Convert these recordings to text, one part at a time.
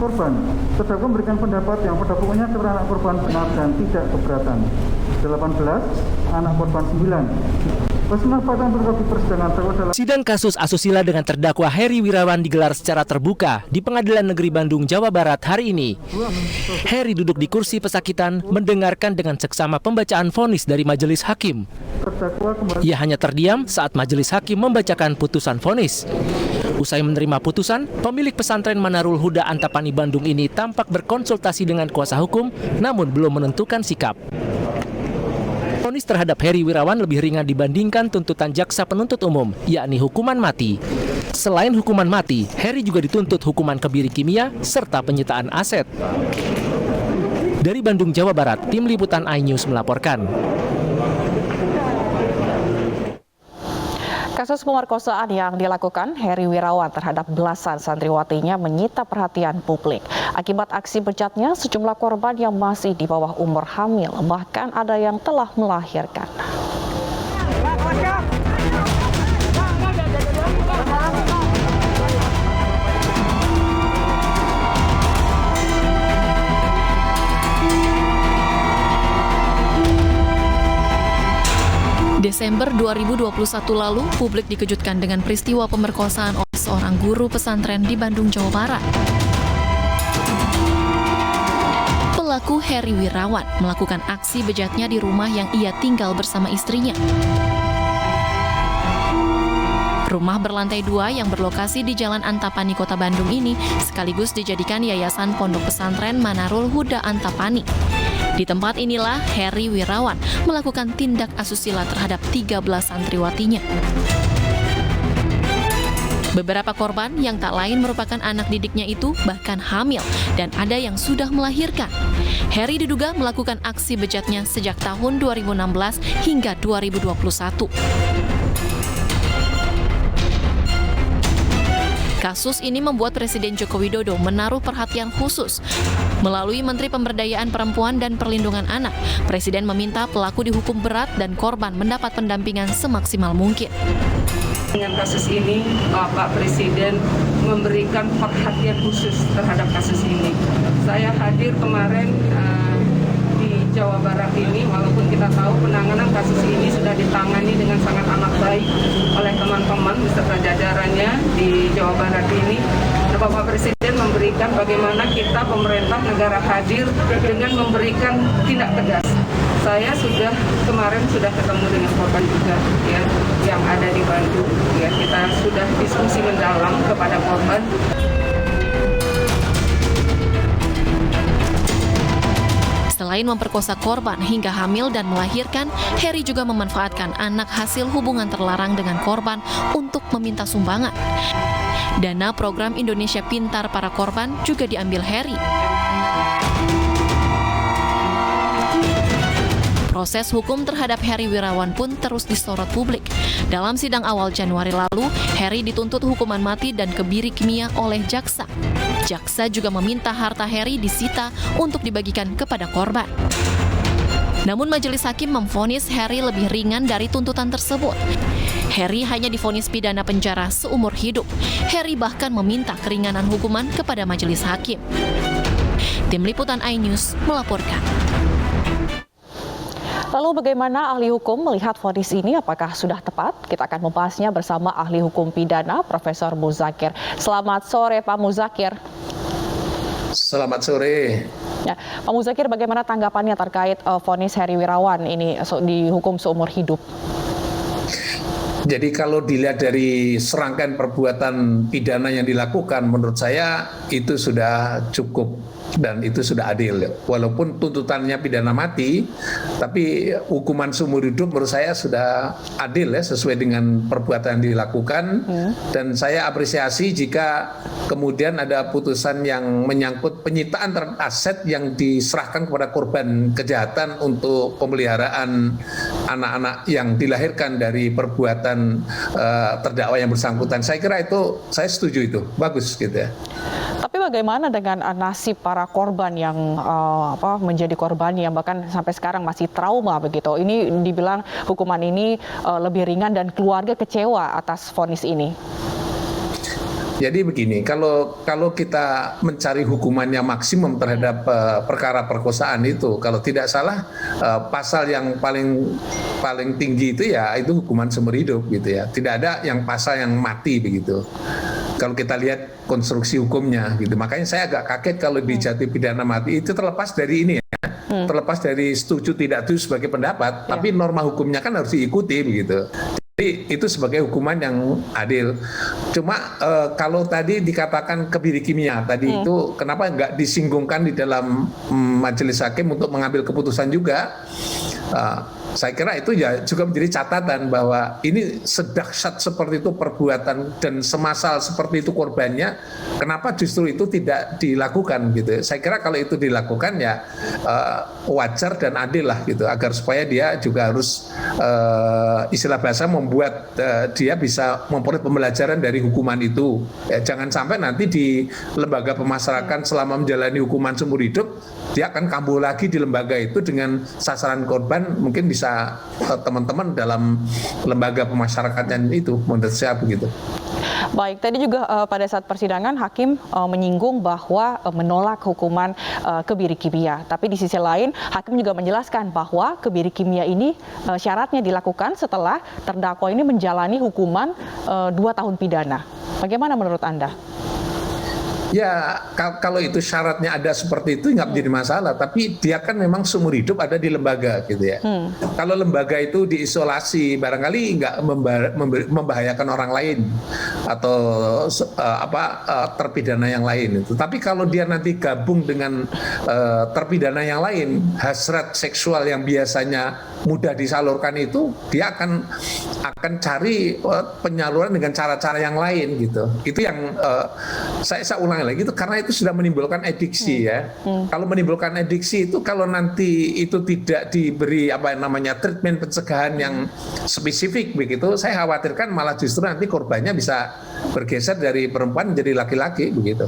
korban, terdakwa memberikan pendapat yang pada pokoknya keterangan anak korban benar dan tidak keberatan. 18, anak korban 9. Sidang kasus asusila dengan terdakwa Heri Wirawan digelar secara terbuka di Pengadilan Negeri Bandung, Jawa Barat hari ini. Heri duduk di kursi pesakitan mendengarkan dengan seksama pembacaan vonis dari majelis hakim. Ia hanya terdiam saat majelis hakim membacakan putusan vonis. Usai menerima putusan, pemilik pesantren Manarul Huda Antapani Bandung ini tampak berkonsultasi dengan kuasa hukum namun belum menentukan sikap. Vonis terhadap Heri Wirawan lebih ringan dibandingkan tuntutan jaksa penuntut umum, yakni hukuman mati. Selain hukuman mati, Heri juga dituntut hukuman kebiri kimia serta penyitaan aset. Dari Bandung, Jawa Barat, Tim Liputan iNews melaporkan. Kasus pemerkosaan yang dilakukan Heri Wirawan terhadap belasan santriwatinya menyita perhatian publik. Akibat aksi bejatnya, sejumlah korban yang masih di bawah umur hamil, bahkan ada yang telah melahirkan. Desember 2021 lalu, publik dikejutkan dengan peristiwa pemerkosaan oleh seorang guru pesantren di Bandung, Jawa Barat. Pelaku Heri Wirawan melakukan aksi bejatnya di rumah yang ia tinggal bersama istrinya. Rumah berlantai 2 yang berlokasi di Jalan Antapani, Kota Bandung ini sekaligus dijadikan yayasan Pondok Pesantren Manarul Huda Antapani. Di tempat inilah Heri Wirawan melakukan tindak asusila terhadap 13 santriwatinya. Beberapa korban yang tak lain merupakan anak didiknya itu bahkan hamil dan ada yang sudah melahirkan. Heri diduga melakukan aksi bejatnya sejak tahun 2016 hingga 2021. Kasus ini membuat Presiden Joko Widodo menaruh perhatian khusus. Melalui Menteri Pemberdayaan Perempuan dan Perlindungan Anak, Presiden meminta pelaku dihukum berat dan korban mendapat pendampingan semaksimal mungkin. Dengan kasus ini, Pak Presiden memberikan perhatian khusus terhadap kasus ini. Saya hadir kemarin di Jawa Barat ini, walaupun kita tahu penanganan kasus ini sudah ditangani dengan sangat amat baik oleh teman-teman beserta jajarannya di Jawa Barat ini. Bapak Presiden memberikan bagaimana kita pemerintah negara hadir dengan memberikan tindak tegas. Saya kemarin sudah ketemu dengan korban juga ya, yang ada di Bandung. Ya, kita sudah diskusi mendalam kepada korban. Selain memperkosa korban hingga hamil dan melahirkan, Heri juga memanfaatkan anak hasil hubungan terlarang dengan korban untuk meminta sumbangan. Dana program Indonesia Pintar para korban juga diambil Heri. Proses hukum terhadap Heri Wirawan pun terus disorot publik. Dalam sidang awal Januari lalu, Heri dituntut hukuman mati dan kebiri kimia oleh jaksa. Jaksa juga meminta harta Heri disita untuk dibagikan kepada korban. Namun majelis hakim memvonis Heri lebih ringan dari tuntutan tersebut. Heri hanya divonis pidana penjara seumur hidup. Heri bahkan meminta keringanan hukuman kepada majelis hakim. Tim Liputan iNews melaporkan. Lalu bagaimana ahli hukum melihat vonis ini? Apakah sudah tepat? Kita akan membahasnya bersama ahli hukum pidana Profesor Muzakir. Selamat sore Pak Muzakir. Selamat sore. Ya, Pak Muzakir, bagaimana tanggapannya terkait vonis Heri Wirawan ini dihukum seumur hidup? Jadi kalau dilihat dari serangkaian perbuatan pidana yang dilakukan, menurut saya itu sudah cukup dan itu sudah adil. Walaupun tuntutannya pidana mati, tapi hukuman seumur hidup menurut saya sudah adil ya, sesuai dengan perbuatan yang dilakukan. Dan saya apresiasi jika kemudian ada putusan yang menyangkut penyitaan terhadap aset yang diserahkan kepada korban kejahatan untuk pemeliharaan anak-anak yang dilahirkan dari perbuatan terdakwa yang bersangkutan. Saya kira itu, saya setuju itu, bagus gitu ya. Tapi bagaimana dengan nasib para korban yang menjadi korban yang bahkan sampai sekarang masih trauma begitu? Ini dibilang hukuman ini lebih ringan dan keluarga kecewa atas vonis ini. Jadi begini, kalau kita mencari hukuman yang maksimum terhadap perkara perkosaan itu, kalau tidak salah pasal yang paling tinggi itu ya itu hukuman seumur hidup gitu ya. Tidak ada yang pasal yang mati begitu. Kalau kita lihat konstruksi hukumnya gitu, makanya saya agak kaget kalau dijatuhi pidana mati itu terlepas dari ini ya, terlepas dari setuju tidak setuju sebagai pendapat, tapi norma hukumnya kan harus diikuti begitu. Jadi itu sebagai hukuman yang adil. Cuma kalau tadi dikatakan kebiri kimia tadi itu kenapa nggak disinggungkan di dalam majelis hakim untuk mengambil keputusan juga? Saya kira itu ya juga menjadi catatan bahwa ini sedahsyat seperti itu perbuatan dan semasal seperti itu korbannya, kenapa justru itu tidak dilakukan gitu. Saya kira kalau itu dilakukan ya wajar dan adil lah gitu, agar supaya dia juga harus istilah bahasa membuat dia bisa memperoleh pembelajaran dari hukuman itu. Ya, jangan sampai nanti di lembaga pemasyarakatan selama menjalani hukuman seumur hidup dia akan kambuh lagi di lembaga itu dengan sasaran korban mungkin bisa teman-teman dalam lembaga pemasyarakatan itu, menurut saya begitu. Baik, tadi juga pada saat persidangan hakim menyinggung bahwa menolak hukuman kebiri kimia. Tapi di sisi lain hakim juga menjelaskan bahwa kebiri kimia ini syaratnya dilakukan setelah terdakwa ini menjalani hukuman 2 tahun pidana. Bagaimana menurut Anda? Ya, kalau itu syaratnya ada seperti itu nggak menjadi masalah, tapi dia kan memang seumur hidup ada di lembaga gitu ya. Kalau lembaga itu diisolasi, barangkali nggak membahayakan orang lain atau terpidana yang lain itu. Tapi kalau dia nanti gabung dengan terpidana yang lain, hasrat seksual yang biasanya mudah disalurkan itu, dia akan cari penyaluran dengan cara-cara yang lain gitu. Itu yang saya ulang lagi itu karena itu sudah menimbulkan adiksi ya. Kalau menimbulkan adiksi itu kalau nanti itu tidak diberi treatment pencegahan yang spesifik begitu, saya khawatirkan malah justru nanti korbannya bisa bergeser dari perempuan menjadi laki-laki begitu.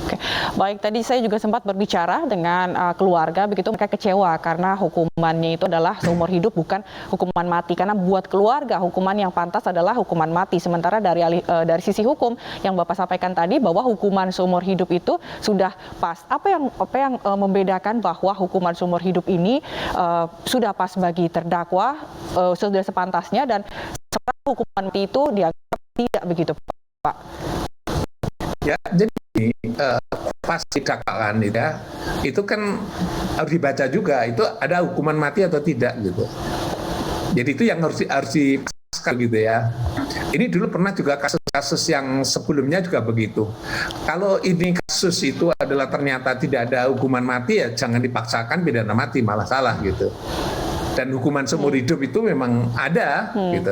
Oke. Baik, tadi saya juga sempat berbicara dengan keluarga begitu, mereka kecewa karena hukumannya itu adalah seumur hidup bukan hukuman mati, karena buat keluarga hukuman yang pantas adalah hukuman mati. Sementara dari sisi hukum yang Bapak sampaikan tadi bahwa hukuman seumur hidup itu sudah pas. Apa yang membedakan bahwa hukuman seumur hidup ini sudah pas bagi terdakwa, sudah sepantasnya, dan hukuman mati itu dianggap tidak begitu, Pak? Ya, jadi pasti dakwaan itu kan harus dibaca juga itu ada hukuman mati atau tidak gitu. Jadi itu yang harus dipaskan gitu ya. Ini dulu pernah juga kasus-kasus yang sebelumnya juga begitu. Kalau ini kasus itu adalah ternyata tidak ada hukuman mati ya jangan dipaksakan pidana mati, malah salah gitu. Dan hukuman seumur hidup itu memang ada gitu.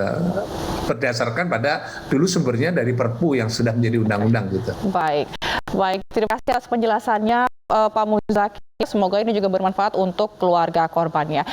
Berdasarkan pada dulu sumbernya dari Perpu yang sudah menjadi undang-undang gitu. Baik, terima kasih atas penjelasannya Pak Muzaki. Semoga ini juga bermanfaat untuk keluarga korbannya.